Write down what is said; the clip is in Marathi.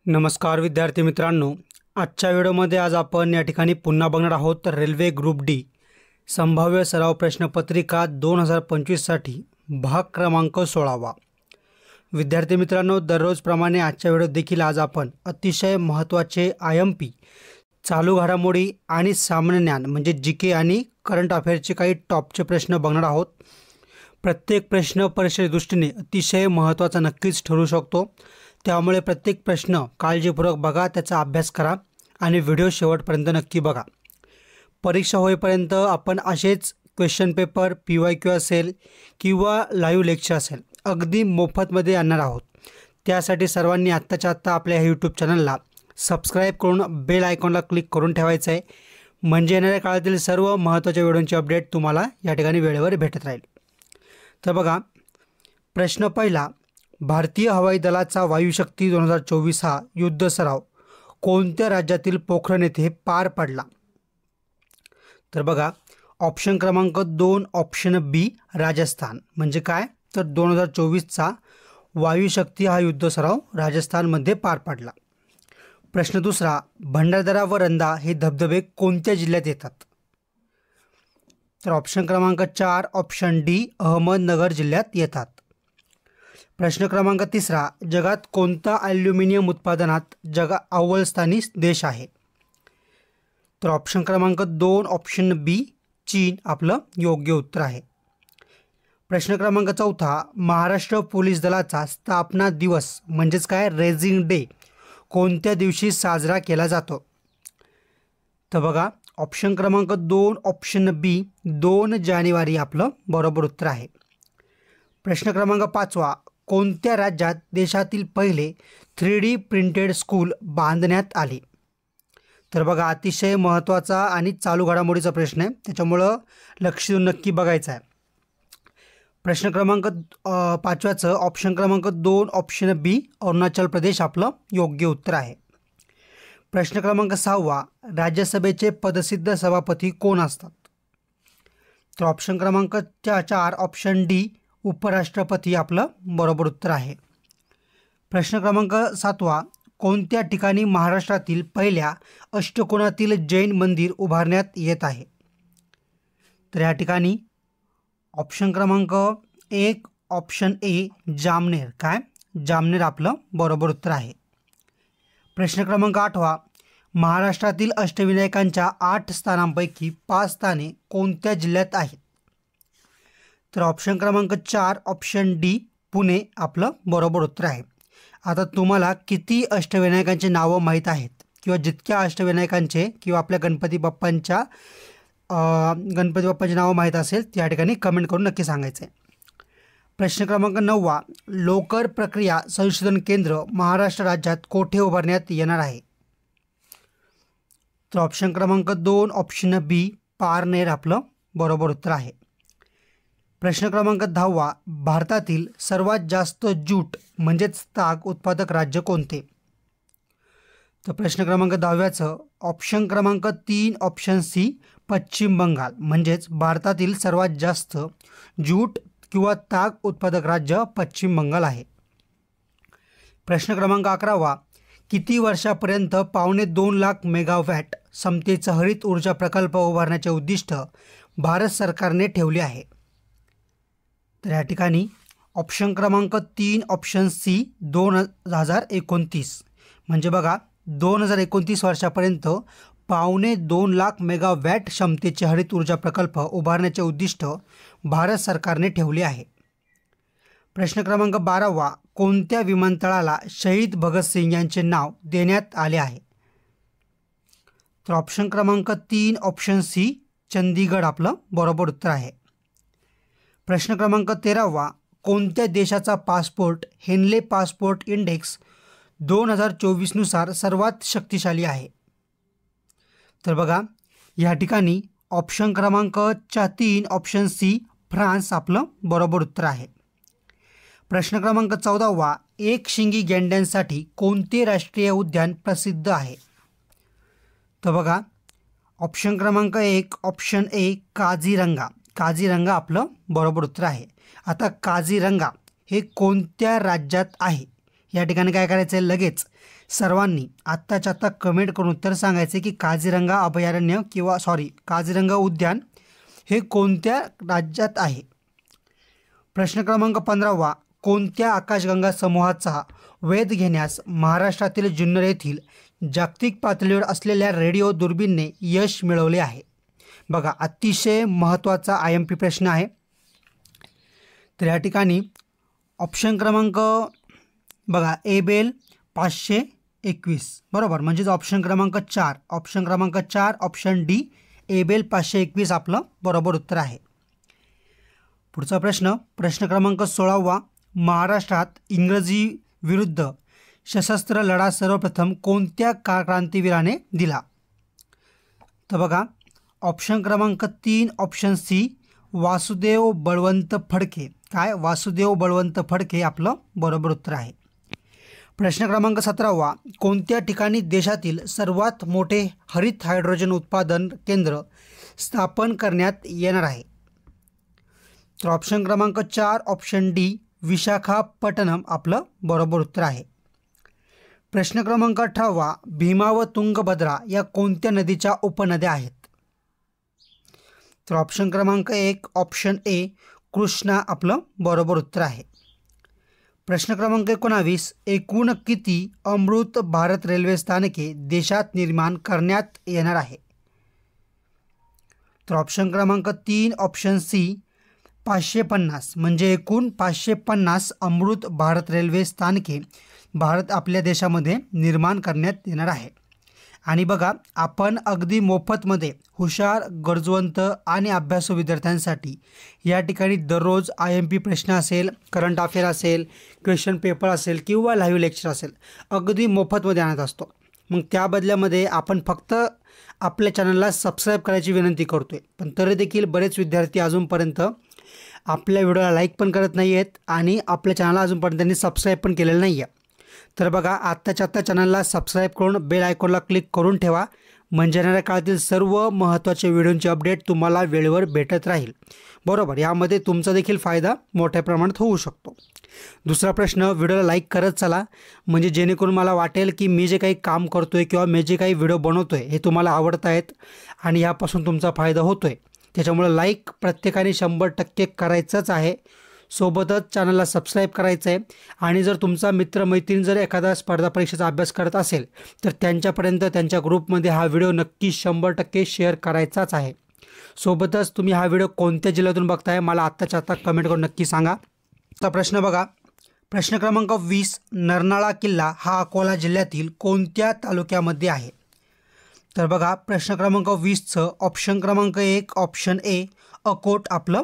नमस्कार विद्यार्थी मित्रांनो, आजच्या व्हिडिओमध्ये आज आपण या ठिकाणी पुन्हा बघणार आहोत रेल्वे ग्रुप डी संभाव्य सराव प्रश्नपत्रिका 2025 साठी भाग क्रमांक 16वा। विद्यार्थी मित्रांनो, दररोजप्रमाणे आजच्या व्हिडिओत देखील आज आपण अतिशय महत्त्वाचे IMP चालू घडामोडी आणि सामान्य ज्ञान म्हणजे जीके आणि करंट अफेअर्सचे काही टॉपचे प्रश्न बघणार आहोत। प्रत्येक प्रश्न परीक्षेच्या दृष्टीने अतिशय महत्त्वाचा नक्कीच ठरू शकतो, त्यामुळे प्रत्येक प्रश्न काळजीपूर्वक बघा, त्याचा अभ्यास करा आणि व्हिडिओ शेवटपर्यंत नक्की बघा। परीक्षा होईपर्यंत आपण असेच क्वेश्चन पेपर PYQ असेल किंवा लाईव्ह लेक्चर असेल अगदी मोफतमध्ये आणणार आहोत। त्यासाठी सर्वांनी आत्ताच्या आत्ता आपल्या यूट्यूब चॅनलला सबस्क्राईब करून बेल आयकॉनला क्लिक करून ठेवायचं आहे, म्हणजे येणाऱ्या काळातील सर्व महत्त्वाच्या व्हिडिओंची अपडेट तुम्हाला या ठिकाणी वेळेवर भेटत राहील। तर बघा, प्रश्न पहिला, भारतीय हवाई दलाचा वायुशक्ती 2024 हा युद्ध सराव कोणत्या राज्यातील पोखरण येथे पार पडला? तर बघा, ऑप्शन क्रमांक 2 ऑप्शन बी राजस्थान। म्हणजे काय, तर 2024चा वायुशक्ती हा युद्ध सराव राजस्थानमध्ये पार पडला। प्रश्न दुसरा, भंडारदरा व रंधा हे धबधबे कोणत्या जिल्ह्यात येतात? तर ऑप्शन क्रमांक 4 ऑप्शन डी अहमदनगर जिल्ह्यात येतात। प्रश्न क्रमांक तिसरा, जगात कोणता ॲल्युमिनियम उत्पादनात अव्वल स्थानी देश आहे? तर ऑप्शन क्रमांक 2 ऑप्शन बी चीन आपलं योग्य उत्तर आहे। प्रश्न क्रमांक चौथा, महाराष्ट्र पोलीस दलाचा स्थापना दिवस म्हणजेच काय, रेझिंग डे कोणत्या दिवशी साजरा केला जातो? तर बघा, ऑप्शन क्रमांक 2 ऑप्शन बी 2 जानेवारी आपलं बरोबर उत्तर आहे। प्रश्न क्रमांक 5वा, कोणत्या राज्यात देशातील पहिले 3D प्रिंटेड स्कूल बांधण्यात आले? तर बघा, अतिशय महत्त्वाचा आणि चालू घडामोडीचा प्रश्न आहे, त्याच्यामुळं लक्ष देऊन नक्की बघायचा आहे। प्रश्न क्रमांक 5वाचं ऑप्शन क्रमांक 2 ऑप्शन बी अरुणाचल प्रदेश आपलं योग्य उत्तर आहे। प्रश्न क्रमांक 6वा, राज्यसभेचे पदसिद्ध सभापती कोण असतात? तर ऑप्शन क्रमांक 4 ऑप्शन डी उपराष्ट्रपती आपलं बरोबर उत्तर आहे। प्रश्न क्रमांक 7वा, कोणत्या ठिकाणी महाराष्ट्रातील पहिल्या अष्टकोनातील जैन मंदिर उभारण्यात येत आहे? तर या ठिकाणी ऑप्शन क्रमांक 1 ऑप्शन ए जामनेर, काय जामनेर आपलं बरोबर उत्तर आहे। प्रश्न क्रमांक 8वा, महाराष्ट्रातील अष्टविनायकांच्या 8 स्थानांपैकी 5 स्थाने कोणत्या जिल्ह्यात आहेत? तर ऑप्शन क्रमांक 4 ऑप्शन डी पुणे आपलं बरोबर उत्तर आहे। आता तुम्हाला किती अष्टविनायकांची नावं माहीत आहेत किंवा जितक्या अष्टविनायकांचे किंवा आपल्या गणपती बाप्पांची नावं माहीत असेल त्या ठिकाणी कमेंट करून नक्की सांगायचं आहे। प्रश्न क्रमांक 9वा, लोकर प्रक्रिया संशोधन केंद्र महाराष्ट्र राज्यात कोठे उभारण्यात येणार आहे? तर ऑप्शन क्रमांक 2 ऑप्शन बी पारनेर आपलं बरोबर उत्तर आहे। प्रश्न क्रमांक 10वा, भारतातील सर्वात जास्त ज्यूट म्हणजेच ताग उत्पादक राज्य कोणते? तर प्रश्न क्रमांक 10व्याचं ऑप्शन क्रमांक 3 ऑप्शन सी पश्चिम बंगाल। म्हणजेच भारतातील सर्वात जास्त ज्यूट किंवा ताग उत्पादक राज्य पश्चिम बंगाल आहे। प्रश्न क्रमांक 11वा, किती वर्षापर्यंत 2.25 लाख मेगावॅट क्षमतेचा हरित ऊर्जा प्रकल्प उभारण्याचे उद्दिष्ट भारत सरकारने ठेवले आहे? तर या ठिकाणी ऑप्शन क्रमांक 3 ऑप्शन सी 2029। म्हणजे बघा, 2029 वर्षापर्यंत 2.25 लाख मेगावॅट क्षमतेचे हरित ऊर्जा प्रकल्प उभारण्याचे उद्दिष्ट भारत सरकारने ठेवले आहे। प्रश्न क्रमांक 12वा, कोणत्या विमानतळाला शहीद भगतसिंग यांचे नाव देण्यात आले आहे? तर ऑप्शन क्रमांक 3 ऑप्शन सी चंदीगड आपलं बरोबर उत्तर आहे। प्रश्न क्रमांक 13वा, कोणत्या देशाचा पासपोर्ट हेनले पासपोर्ट इंडेक्स 2024 नुसार सर्वात शक्तिशाली आहे? तर बघा, या ठिकाणी ऑप्शन क्रमांक 3 ऑप्शन सी फ्रान्स आपलं बरोबर उत्तर आहे। प्रश्न क्रमांक 14वा, एक शिंगी गेंड्यांसाठी कोणते राष्ट्रीय उद्यान प्रसिद्ध आहे? तर बघा, ऑप्शन क्रमांक 1 ऑप्शन ए काझीरंगा, काझीरंगा आपलं बरोबर उत्तर आहे। आता काझीरंगा हे कोणत्या राज्यात आहे या ठिकाणी काय करायचं आहे, लगेच सर्वांनी आत्ताच्या आत्ता कमेंट करून उत्तर सांगायचे की काझीरंगा अभयारण्य काझीरंगा उद्यान हे कोणत्या राज्यात आहे. प्रश्न क्रमांक 15वा, कोणत्या आकाशगंगा समूहाचा वेध घेण्यास महाराष्ट्रातील जुन्नर येथील जागतिक पातळीवर असलेल्या रेडिओ दुर्बीणने यश मिळवले आहे. बघा, अतिशय महत्त्वाचा IMP प्रश्न आहे. तर या ठिकाणी ऑप्शन क्रमांक बघा, एबेल 521 बरोबर, म्हणजेच ऑप्शन क्रमांक 4 ऑप्शन डी एबेल 521 आपलं बरोबर उत्तर आहे. पुढचा प्रश्न क्रमांक 16वा, महाराष्ट्रात इंग्रजी विरुद्ध सशस्त्र लढा सर्वप्रथम कोणत्या क्रांतिवीराने दिला. तर बघा, ऑप्शन क्रमांक 3 ऑप्शन सी वासुदेव बळवंत फडके. वासुदेव बळवंत फडके आपलं बरोबर उत्तर आहे. प्रश्न क्रमांक 17वा, कोणत्या ठिकाणी देशातील सर्वात मोठे हरित हायड्रोजन उत्पादन केंद्र स्थापन करण्यात येणार आहे. तर ऑप्शन क्रमांक 4 ऑप्शन डी विशाखापट्टणम आपलं बरोबर उत्तर आहे. प्रश्न क्रमांक 18वा, भीमा व तुंगभद्रा या कोणत्या नदीच्या उपनद्या आहेत. तर ऑप्शन क्रमांक 1 ऑप्शन ए कृष्णा आपलं बरोबर उत्तर आहे. प्रश्न क्रमांक 19, एकूण किती अमृत भारत रेल्वे स्थानके देशात निर्माण करण्यात येणार आहे. तर ऑप्शन क्रमांक 3 ऑप्शन सी 550, म्हणजे एकूण 550 अमृत भारत रेल्वे स्थानके आपल्या देशामध्ये निर्माण करण्यात येणार आहे. आणि बघा, आपण अगदी मोफतमध्ये हुशार, गरजवंत आणि अभ्यासू विद्यार्थ्यांसाठी या ठिकाणी दररोज IMP प्रश्न असेल, करंट अफेअर असेल, क्वेश्चन पेपर असेल किंवा लाईव्ह लेक्चर असेल, अगदी मोफतमध्ये आणत असतो. मग त्या बदल्यामध्ये आपण फक्त आपल्या चॅनलला सबस्क्राईब करायची विनंती करतो आहे. पण तरी देखील बरेच विद्यार्थी अजूनपर्यंत आपल्या व्हिडिओला लाईक पण करत नाही आहेत आणि आपल्या चॅनलला अजूनपर्यंत त्यांनी सबस्क्राईब पण केलेलं नाही आहे. तर बघा, आत्ताच्या आत्ता चॅनलला सबस्क्राईब करून बेल आयकॉनला क्लिक करून ठेवा, म्हणजे येणाऱ्या काळातील सर्व महत्त्वाचे व्हिडिओंचे अपडेट तुम्हाला वेळेवर भेटत राहील. बरोबर, यामध्ये तुमचा देखील फायदा मोठ्या प्रमाणात होऊ शकतो. दुसरा प्रश्न, व्हिडिओला लाईक करत चला, म्हणजे जेणेकरून मला वाटेल की मी जे काही काम करतो आहे किंवा मी जे काही व्हिडिओ बनवतो आहे हे तुम्हाला आवडत आहेत आणि यापासून तुमचा फायदा होतो आहे. त्याच्यामुळे लाईक प्रत्येकाने 100% करायचंच आहे. सोबतच चॅनलला सबस्क्राईब करायचं आहे. आणि जर तुमचा मित्रमैत्रीण जर एखादा स्पर्धा परीक्षेचा अभ्यास करत असेल तर त्यांच्यापर्यंत त्यांच्या ग्रुपमध्ये हा व्हिडिओ नक्की 100% शेअर करायचाच आहे. सोबतच तुम्ही हा व्हिडिओ कोणत्या जिल्ह्यातून बघताय मला आत्ताच्या आत्ता कमेंट करून नक्की सांगा. आता प्रश्न बघा, प्रश्न क्रमांक 20, नरनाळा किल्ला हा अकोला जिल्ह्यातील कोणत्या तालुक्यामध्ये आहे. तर बघा, प्रश्न क्रमांक 20चं ऑप्शन क्रमांक 1 ऑप्शन ए अकोट आपलं